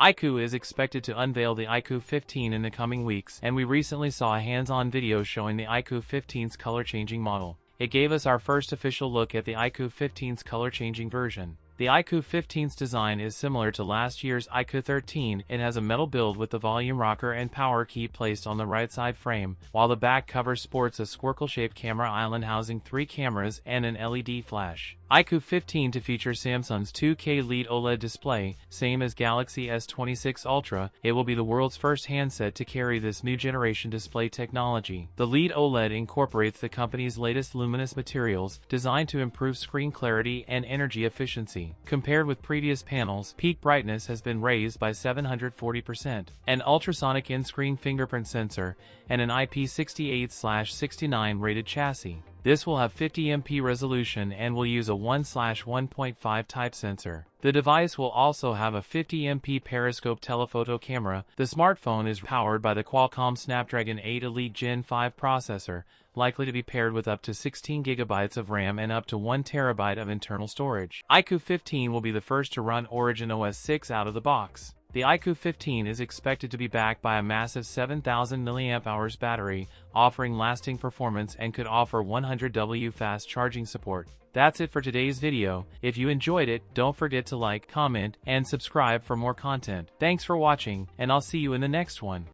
iQOO is expected to unveil the iQOO 15 in the coming weeks, and we recently saw a hands-on video showing the iQOO 15's color-changing model. It gave us our first official look at the iQOO 15's color-changing version. The iQOO 15's design is similar to last year's iQOO 13. It has a metal build with the volume rocker and power key placed on the right side frame, while the back cover sports a squircle-shaped camera island housing 3 cameras and an LED flash. iQOO 15 to feature Samsung's 2K LED OLED display, same as Galaxy S26 Ultra. It will be the world's first handset to carry this new generation display technology. The LED OLED incorporates the company's latest luminous materials, designed to improve screen clarity and energy efficiency. Compared with previous panels, peak brightness has been raised by 740%. An ultrasonic in-screen fingerprint sensor, and an IP68/69 rated chassis. This will have 50 MP resolution and will use a 1/1.5 type sensor. The device will also have a 50 MP periscope telephoto camera. The smartphone is powered by the Qualcomm Snapdragon 8 Elite Gen 5 processor, likely to be paired with up to 16 GB of RAM and up to 1 TB of internal storage. iQOO 15 will be the first to run Origin OS 6 out of the box. The iQOO 15 is expected to be backed by a massive 7,000 mAh battery, offering lasting performance and could offer 100W fast charging support. That's it for today's video. If you enjoyed it, don't forget to like, comment, and subscribe for more content. Thanks for watching, and I'll see you in the next one.